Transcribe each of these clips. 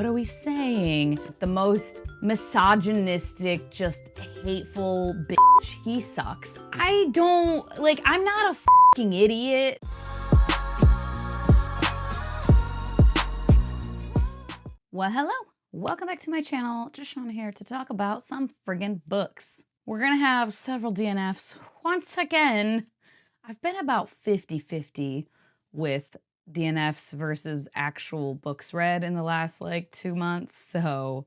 what are we saying? The most misogynistic, just hateful bitch. He sucks. I don't, like, I'm not a fucking idiot. Well, hello. Welcome back to my channel. Just on here to talk about some friggin' books. We're gonna have several DNFs. Once again, I've been about 50-50 with DNFs versus actual books read in the last like 2 months. So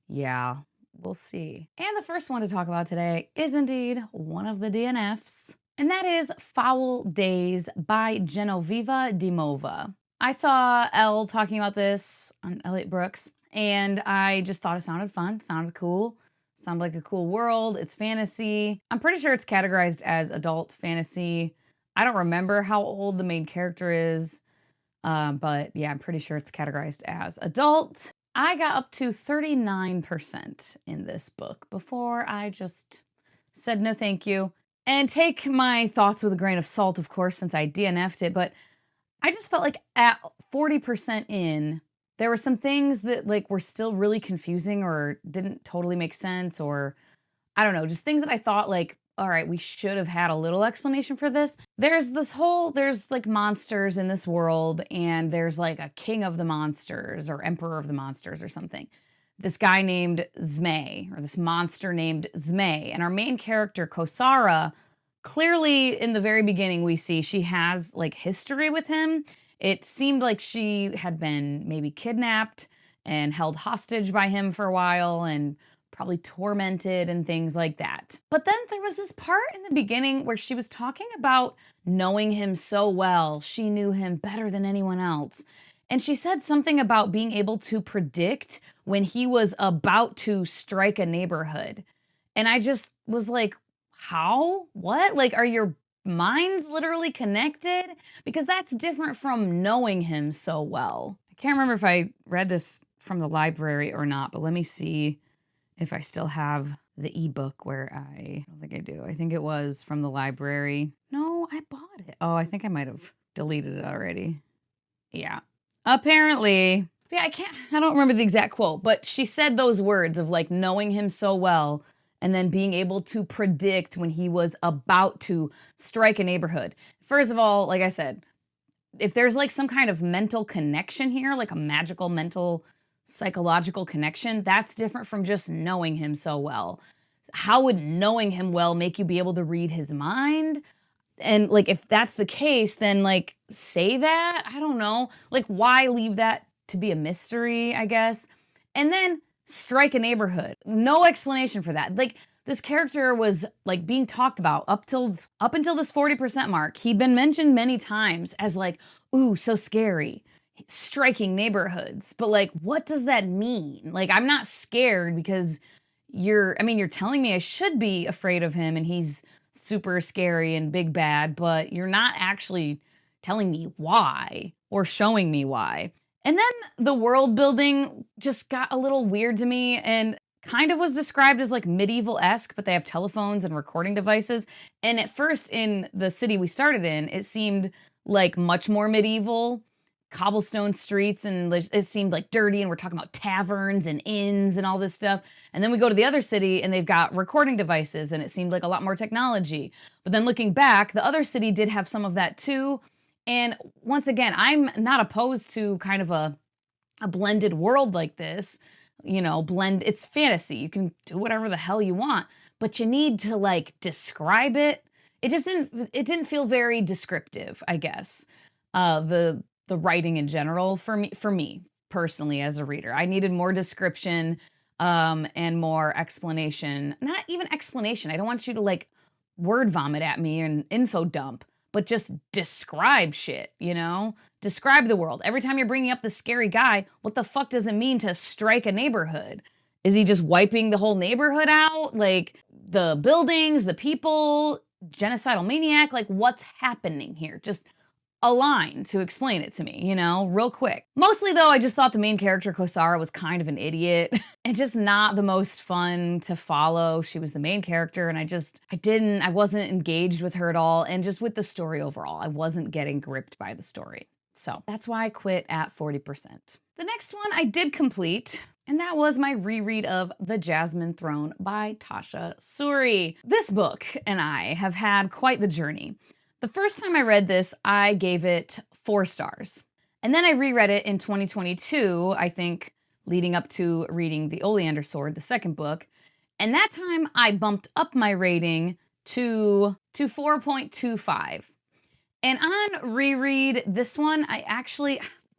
yeah, we'll see. And the first one to talk about today is indeed one of the DNFs, and that is Foul Days by Genoveva Dimova. I saw Elle talking about this on Elliot Brooks, and I just thought it sounded fun, sounded cool, sounded like a cool world. It's fantasy. I'm pretty sure it's categorized as adult fantasy. I don't remember how old the main character is, but yeah, I'm pretty sure it's categorized as adult. I got up to 39% in this book before I just said no thank you. And take my thoughts with a grain of salt, of course, since I DNF'd it, but I just felt like at 40% in, there were some things that like were still really confusing or didn't totally make sense, or I don't know, just things that I thought like, all right, we should have had a little explanation for this. There's like monsters in this world, and there's like a king of the monsters or emperor of the monsters or something. This guy named Zmay, or this monster named Zmay, and our main character, Kosara, clearly in the very beginning we see she has like history with him. It seemed like she had been maybe kidnapped and held hostage by him for a while and probably tormented and things like that. But then there was this part in the beginning where she was talking about knowing him so well. She knew him better than anyone else. And she said something about being able to predict when he was about to strike a neighborhood. And I just was like, how? What? Like, are your minds literally connected? Because that's different from knowing him so well. I can't remember if I read this from the library or not, but let me see if I still have the ebook where I don't think I do. I think it was from the library. No, I bought it. Oh, I think I might have deleted it already. Yeah. Apparently. Yeah, I don't remember the exact quote, but she said those words of like knowing him so well and then being able to predict when he was about to strike a neighborhood. First of all, like I said, if there's like some kind of mental connection here, like a magical mental psychological connection, that's different from just knowing him so well. How would knowing him well make you be able to read his mind? And like, if that's the case, then like say that, I don't know, like why leave that to be a mystery, I guess? And then strike a neighborhood. No explanation for that. Like this character was like being talked about up until this 40% mark. He'd been mentioned many times as like, ooh, so scary, striking neighborhoods. But like, what does that mean? Like, I'm not scared because you're telling me I should be afraid of him and he's super scary and big bad, but you're not actually telling me why or showing me why. And then the world building just got a little weird to me and kind of was described as like medieval-esque, but they have telephones and recording devices. And at first in the city we started in, it seemed like much more medieval, cobblestone streets, and it seemed like dirty, and we're talking about taverns and inns and all this stuff. And then we go to the other city and they've got recording devices and it seemed like a lot more technology. But then looking back, the other city did have some of that too. And once again, I'm not opposed to kind of a blended world like this. You know, it's fantasy. You can do whatever the hell you want, but you need to like describe it. It didn't feel very descriptive, I guess. The writing in general for me personally as a reader. I needed more description and more explanation. Not even explanation. I don't want you to like word vomit at me and info dump, but just describe shit, you know? Describe the world. Every time you're bringing up the scary guy, what the fuck does it mean to strike a neighborhood? Is he just wiping the whole neighborhood out? Like the buildings, the people, genocidal maniac? Like what's happening here? Just a line to explain it to me, you know, real quick. Mostly though, I just thought the main character, Kosara, was kind of an idiot and just not the most fun to follow. She was the main character and I wasn't engaged with her at all. And just with the story overall, I wasn't getting gripped by the story. So that's why I quit at 40%. The next one I did complete, and that was my reread of The Jasmine Throne by Tasha Suri. This book and I have had quite the journey. The first time I read this, I gave it 4 stars. And then I reread it in 2022, I think, leading up to reading The Oleander Sword, the second book. And that time I bumped up my rating to 4.25. And on reread, this one,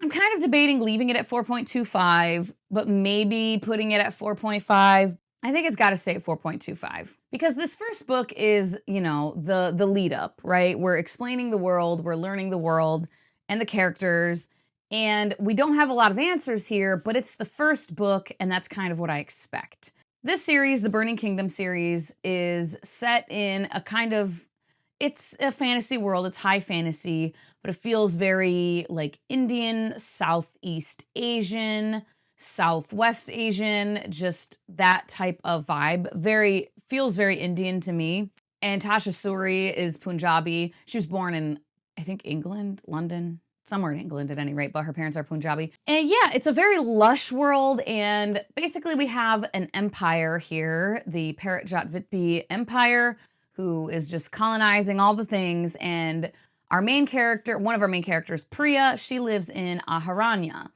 I'm kind of debating leaving it at 4.25, but maybe putting it at 4.5. I think it's got to stay at 4.25 because this first book is, you know, the lead up, right? We're explaining the world, we're learning the world and the characters, and we don't have a lot of answers here, but it's the first book, and that's kind of what I expect. This series, the Burning Kingdom series, is set in a kind of, it's a fantasy world, it's high fantasy, but it feels very like Indian, Southeast Asian, Southwest Asian, just that type of vibe. Feels very Indian to me. And Tasha Suri is Punjabi. She was born in, I think, England, London, somewhere in England at any rate, but her parents are Punjabi. And yeah, it's a very lush world, and basically we have an empire here, the Parajat Empire, who is just colonizing all the things, and our main character, one of our main characters, Priya, she lives in Aharanya,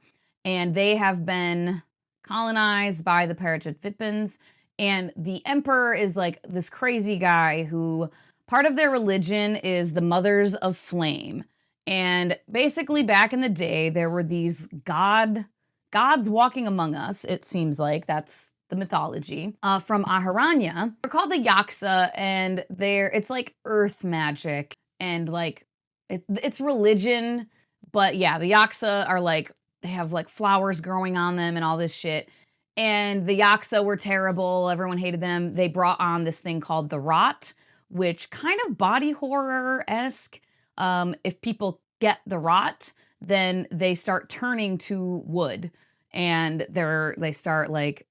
and they have been colonized by the Parajat, and the emperor is like this crazy guy who, part of their religion is the Mothers of Flame. And basically back in the day, there were these gods walking among us, it seems like. That's the mythology, from Aharanya. They're called the Yaksa, and it's like earth magic, and like, it's religion, but yeah, the Yaksa are like, they have like flowers growing on them and all this shit. And the Yaksa were terrible, everyone hated them. They brought on this thing called the Rot, which kind of body horror-esque. If people get the Rot, then they start turning to wood, and they start like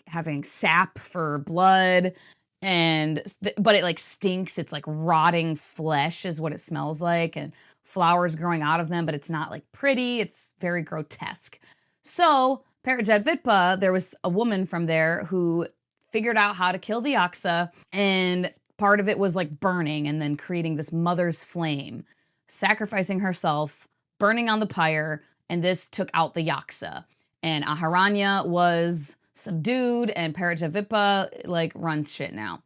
having sap for blood, but it like stinks. It's like rotting flesh is what it smells like, and flowers growing out of them, but it's not like pretty. It's very grotesque. So Parajat, there was a woman from there who figured out how to kill the Yaksa, and part of it was like burning and then creating this mother's flame, sacrificing herself, burning on the pyre, and this took out the Yaksa. And Aharanya was subdued, and Parajat like runs shit now.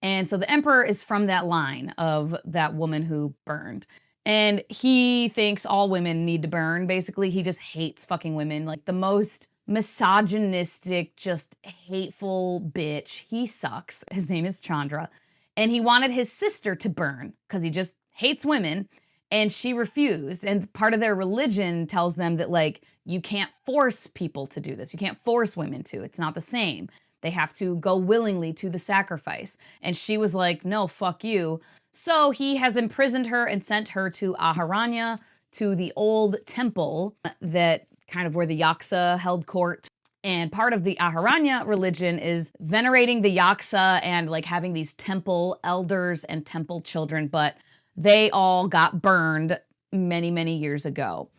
And so the emperor is from that line of that woman who burned. And he thinks all women need to burn. Basically, he just hates fucking women. Like the most misogynistic, just hateful bitch. He sucks. His name is Chandra. And he wanted his sister to burn because he just hates women. And she refused. And part of their religion tells them that, like, you can't force people to do this. You can't force women to. It's not the same. They have to go willingly to the sacrifice. And she was like, no, fuck you. So he has imprisoned her and sent her to Aharanya, to the old temple that kind of where the Yaksa held court. And part of the Aharanya religion is venerating the Yaksa and like having these temple elders and temple children, but they all got burned many, many years ago,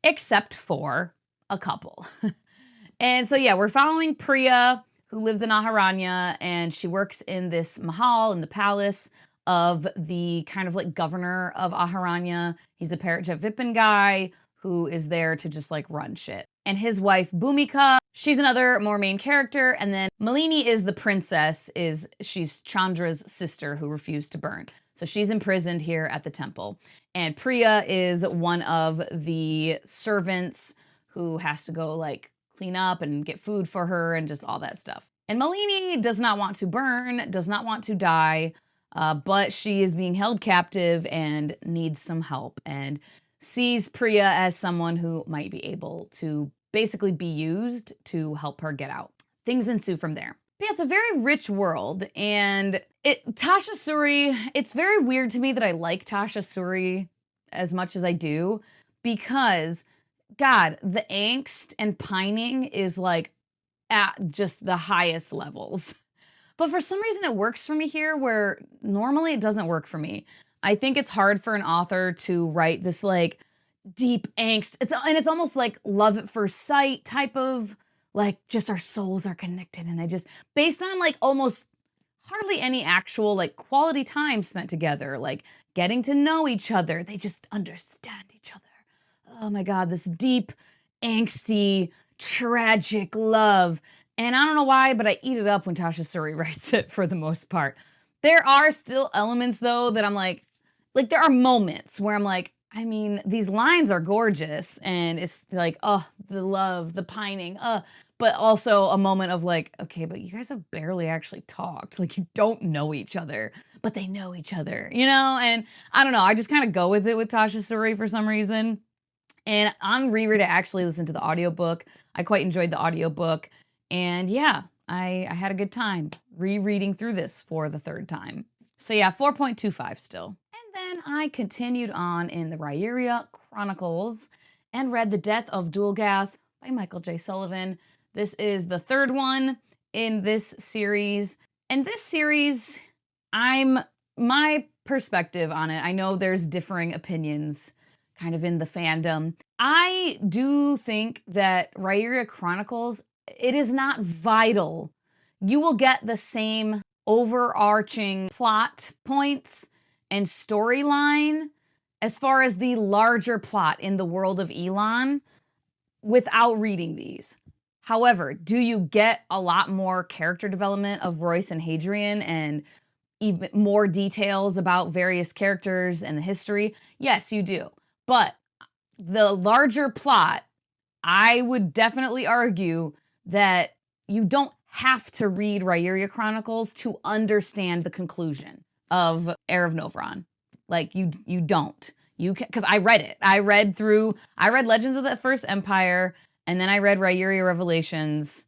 except for a couple. And so, yeah, we're following Priya, who lives in Aharanya, and she works in this mahal, in the palace of the kind of like governor of Aharanya. He's a Parajat guy who is there to just like run shit. And his wife, Bhumika, she's another more main character. And then Malini is the princess, she's Chandra's sister who refused to burn. So she's imprisoned here at the temple. And Priya is one of the servants who has to go like clean up and get food for her and just all that stuff. And Malini does not want to burn, does not want to die, but she is being held captive and needs some help, and sees Priya as someone who might be able to basically be used to help her get out. Things ensue from there. But yeah, it's a very rich world, and Tasha Suri, it's very weird to me that I like Tasha Suri as much as I do, because, God, the angst and pining is like at just the highest levels. But for some reason it works for me here, where normally it doesn't work for me. I think it's hard for an author to write this like deep angst. It's almost like love at first sight type of, like, just our souls are connected, and based on like almost hardly any actual like quality time spent together, like getting to know each other. They just understand each other. Oh my God, this deep, angsty, tragic love. And I don't know why, but I eat it up when Tasha Suri writes it for the most part. There are still elements though that I'm like there are moments where I'm like, I mean, these lines are gorgeous and it's like, oh, the love, the pining, but also a moment of like, okay, but you guys have barely actually talked. Like, you don't know each other, but they know each other, you know? And I don't know, I just kind of go with it with Tasha Suri for some reason. And on reread, I actually listened to the audiobook. I quite enjoyed the audiobook. And yeah, I had a good time rereading through this for the third time. So yeah, 4.25 still. And then I continued on in the Rhaeria Chronicles and read The Death of Dulgath by Michael J. Sullivan. This is the third one in this series. And this series, my perspective on it, I know there's differing opinions kind of in the fandom. I do think that Rhaeria Chronicles, it is not vital. You will get the same overarching plot points and storyline as far as the larger plot in the world of Elon without reading these. However, do you get a lot more character development of Royce and Hadrian and even more details about various characters and the history? Yes, you do. But the larger plot, I would definitely argue that you don't have to read Rhaeria Chronicles to understand the conclusion of Heir of Novron. Like, you don't. You can, because I read it. I read Legends of the First Empire, and then I read Rhaeria Revelations,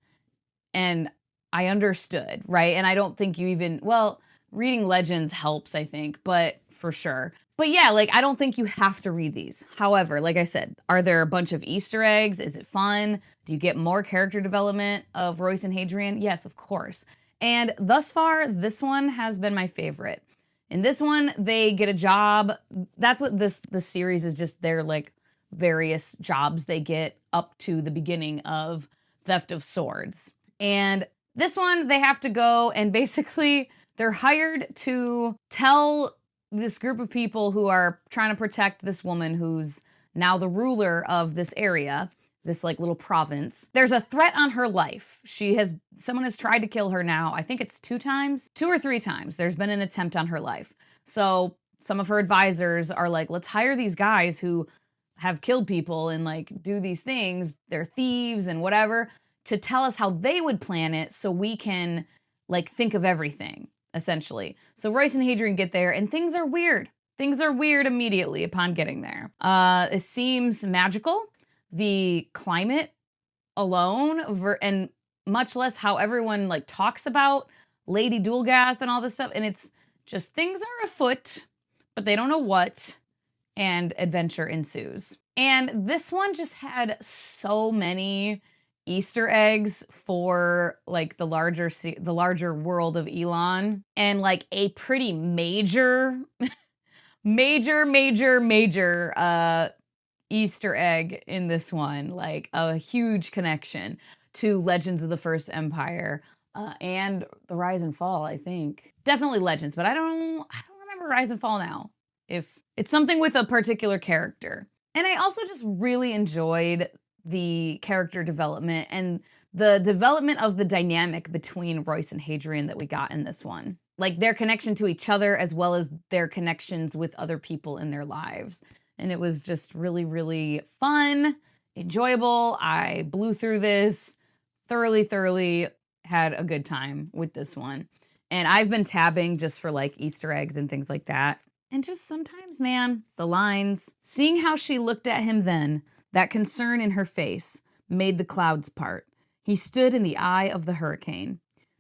and I understood, right? And I don't think you even, well, reading Legends helps, I think, but for sure. But yeah, like, I don't think you have to read these. However, like I said, are there a bunch of Easter eggs? Is it fun? Do you get more character development of Royce and Hadrian? Yes, of course. And thus far, this one has been my favorite. In this one, they get a job. That's what this series is, just their like various jobs they get up to the beginning of Theft of Swords. And this one, they have to go and basically they're hired to tell this group of people who are trying to protect this woman who's now the ruler of this area, this like little province. There's a threat on her life. Someone has tried to kill her now. I think it's 2 or 3 times. There's been an attempt on her life. So some of her advisors are like, let's hire these guys who have killed people and like do these things. They're thieves and whatever, to tell us how they would plan it so we can like think of everything, essentially. So Royce and Hadrian get there and things are weird. Things are weird immediately upon getting there. It seems magical. The climate alone, and much less how everyone like talks about Lady Dulgath and all this stuff. And it's just things are afoot, but they don't know what, and adventure ensues. And this one just had so many Easter eggs for like the larger world of Elon, and like a pretty major Easter egg in this one, like a huge connection to Legends of the First Empire and the Rise and Fall, I think. Definitely Legends, but I don't remember Rise and Fall now. If it's something with a particular character. And I also just really enjoyed the character development and the development of the dynamic between Royce and Hadrian that we got in this one. Like their connection to each other as well as their connections with other people in their lives. And it was just really, really fun, enjoyable. I blew through this, thoroughly had a good time with this one. And I've been tabbing just for like Easter eggs and things like that. And just sometimes, man, the lines, seeing how she looked at him then, that concern in her face, made the clouds part. He stood in the eye of the hurricane.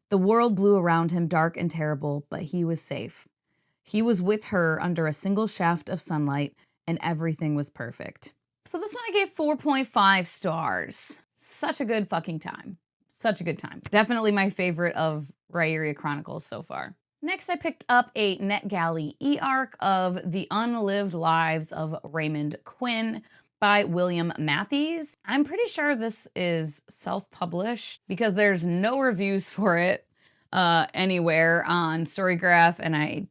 The world blew around him dark and terrible, but he was safe. He was with her under a single shaft of sunlight, and everything was perfect. So this one I gave 4.5 stars. Such a good fucking time. Such a good time. Definitely my favorite of Rhaeria Chronicles so far. Next, I picked up a NetGalley e-arc of The Unlived Lives of Raymond Quinn by William Matthews. I'm pretty sure this is self-published because there's no reviews for it anywhere on Storygraph, and I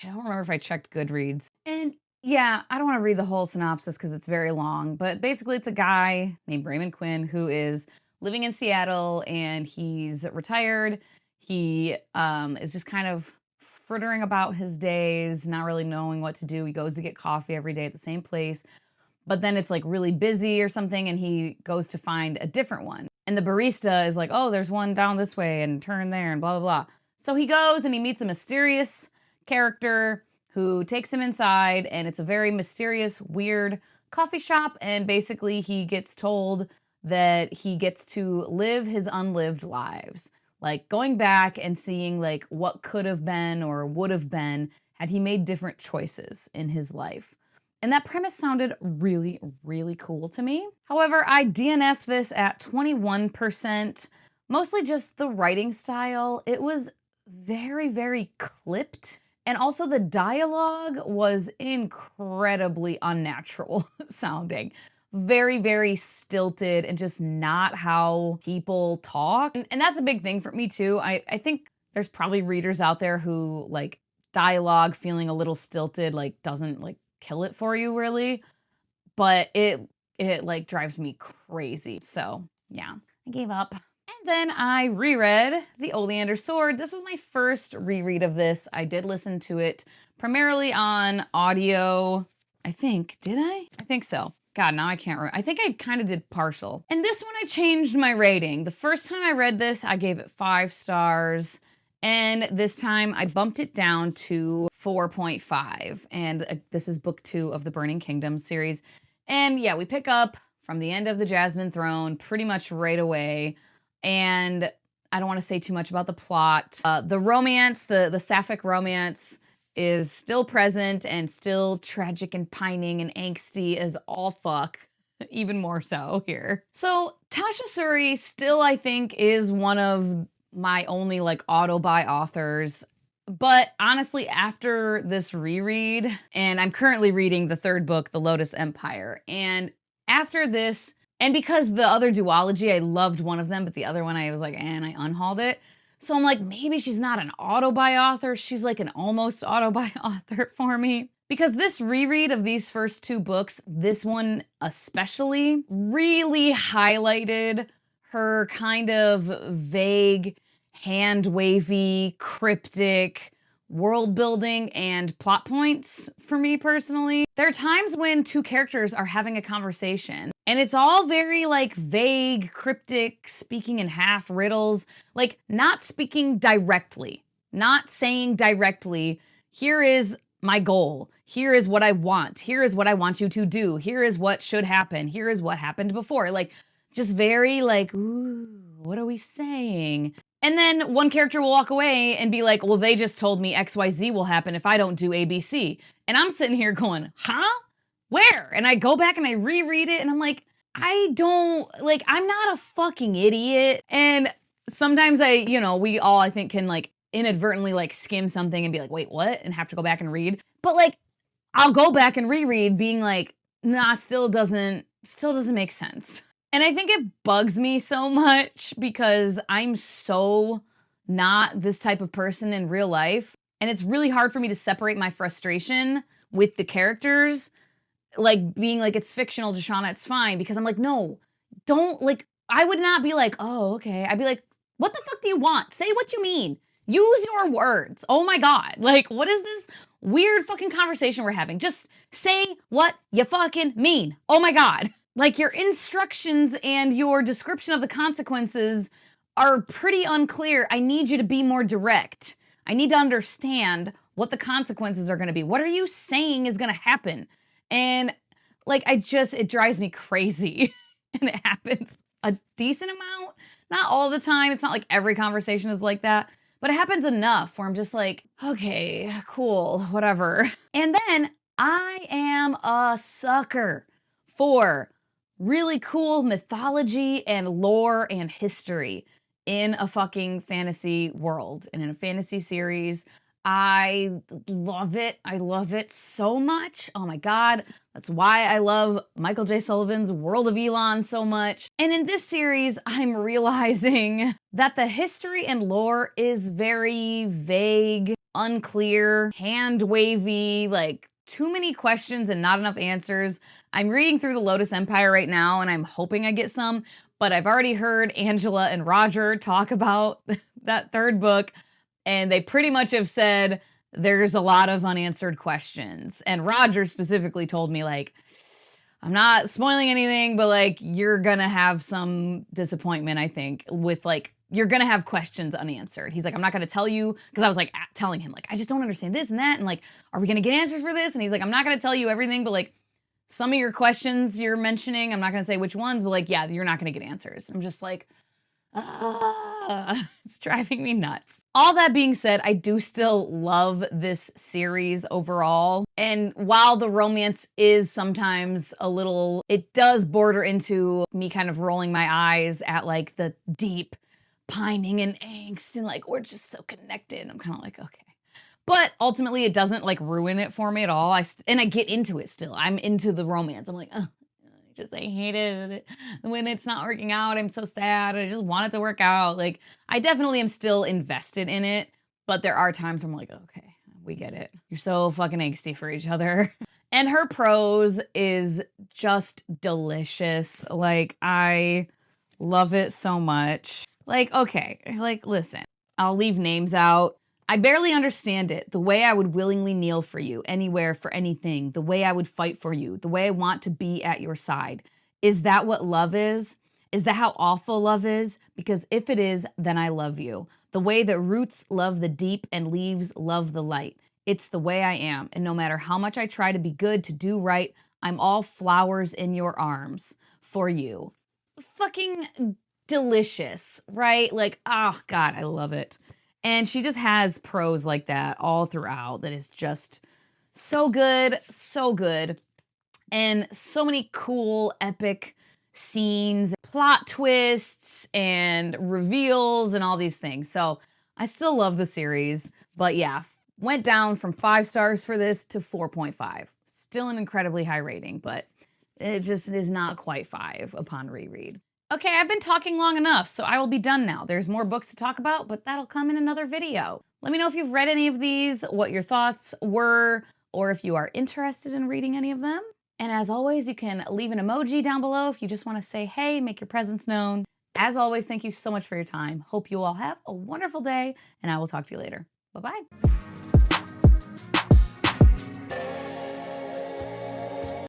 don't remember if I checked Goodreads. And yeah, I don't want to read the whole synopsis because it's very long, but basically it's a guy named Raymond Quinn who is living in Seattle, and he's retired. He is just kind of frittering about his days, not really knowing what to do. He goes to get coffee every day at the same place, but then it's like really busy or something, and he goes to find a different one. And the barista is like, oh, there's one down this way and turn there and blah, blah, blah. So he goes and he meets a mysterious character who takes him inside, and it's a very mysterious, weird coffee shop. And basically he gets told that he gets to live his unlived lives, like going back and seeing like what could have been or would have been had he made different choices in his life. And that premise sounded really, really cool to me. However, I DNF'd this at 21%, mostly just the writing style. It was very, very clipped. And also the dialogue was incredibly unnatural sounding. Very, very stilted and just not how people talk. And that's a big thing for me too. I think there's probably readers out there who like dialogue feeling a little stilted, like doesn't like kill it for you really, but it like drives me crazy. So yeah, I gave up. And then I reread The Oleander Sword. This was my first reread of this. I did listen to it primarily on audio. I think, did I? I think so. God, now I can't remember. I think I kind of did partial. And this one I changed my rating. The first time I read this, I gave it 5 stars. And this time I bumped it down to 4.5. And this is book 2 of the Burning Kingdom series. And yeah, we pick up from the end of the Jasmine throne pretty much right away. And I don't want to say too much about the plot. The romance, the sapphic romance is still present and still tragic and pining and angsty as all fuck. Even more so here. So Tasha Suri still, I think, is one of my only like auto-buy authors. But honestly, after this reread, and I'm currently reading the 3rd book, The Lotus Empire, and after this, and because the other duology, I loved one of them, but the other one I was like, and I unhauled it. So I'm like, maybe she's not an auto-buy author. She's like an almost auto-buy author for me. Because this reread of these first 2 books, this one especially, really highlighted her kind of vague, hand-wavy, cryptic world building and plot points for me personally. There are times when 2 characters are having a conversation and it's all very like vague, cryptic, speaking in half riddles, like not speaking directly, not saying directly, here is my goal, here is what I want, here is what I want you to do, here is what should happen, here is what happened before. Like just very like, ooh, what are we saying? And then one character will walk away and be like, well, they just told me XYZ will happen if I don't do ABC. And I'm sitting here going, huh? Where? And I go back and I reread it and I'm like, I don't, like, I'm not a fucking idiot. And sometimes we all, I think, can like inadvertently like skim something and be like, wait, what? And have to go back and read. But like, I'll go back and reread being like, nah, still doesn't make sense. And I think it bugs me so much because I'm so not this type of person in real life. And it's really hard for me to separate my frustration with the characters, like being like, it's fictional, Deshauna, it's fine. Because I'm like, no, don't, like, I would not be like, oh, okay. I'd be like, what the fuck do you want? Say what you mean. Use your words. Oh my God. Like, what is this weird fucking conversation we're having? Just say what you fucking mean. Oh my God. Like, your instructions and your description of the consequences are pretty unclear. I need you to be more direct. I need to understand what the consequences are going to be. What are you saying is going to happen? And like, it drives me crazy. And it happens a decent amount. Not all the time. It's not like every conversation is like that. But it happens enough where I'm just like, okay, cool, whatever. And then I am a sucker for really cool mythology and lore and history in a fucking fantasy world and in a fantasy series. I love it. I love it so much. Oh my God. That's why I love Michael J. Sullivan's World of Elon so much. And in this series, I'm realizing that the history and lore is very vague, unclear, hand-wavy, like too many questions and not enough answers. I'm reading through the Lotus Empire right now and I'm hoping I get some, but I've already heard Angela and Roger talk about that third book. And they pretty much have said there's a lot of unanswered questions. And Roger specifically told me, like, I'm not spoiling anything, but like, you're gonna have some disappointment, I think, with like, you're gonna have questions unanswered. He's like, I'm not gonna tell you, because I was like telling him, like, I just don't understand this and that. And like, are we gonna get answers for this? And he's like, I'm not gonna tell you everything, but like, some of your questions you're mentioning, I'm not gonna say which ones, but like, yeah, you're not gonna get answers. I'm just like, it's driving me nuts. All that being said, I do still love this series overall. And while the romance is sometimes a little, it does border into me kind of rolling my eyes at like the deep pining and angst and like, we're just so connected. I'm kind of like, okay. But ultimately it doesn't like ruin it for me at all. And I get into it still. I'm into the romance. I'm like, I hated it when it's not working out. I'm so sad. I just want it to work out. Like, I definitely am still invested in it, but there are times where I'm like, okay, we get it. You're so fucking angsty for each other. And her prose is just delicious. Like, I love it so much. Like, okay, like, listen, I'll leave names out. I barely understand it. The way I would willingly kneel for you, anywhere, for anything. The way I would fight for you. The way I want to be at your side. Is that what love is? Is that how awful love is? Because if it is, then I love you. The way that roots love the deep and leaves love the light. It's the way I am. And no matter how much I try to be good, to do right, I'm all flowers in your arms for you. Fucking delicious, right? Like, oh God, I love it. And she just has prose like that all throughout that is just so good, and so many cool, epic scenes, plot twists, and reveals, and all these things. So I still love the series, but yeah, went down from 5 stars for this to 4.5. Still an incredibly high rating, but it just is not quite 5 upon reread. Okay, I've been talking long enough, so I will be done now. There's more books to talk about, but that'll come in another video. Let me know if you've read any of these, what your thoughts were, or if you are interested in reading any of them. And as always, you can leave an emoji down below if you just want to say hey, make your presence known. As always, thank you so much for your time. Hope you all have a wonderful day, and I will talk to you later. Bye-bye.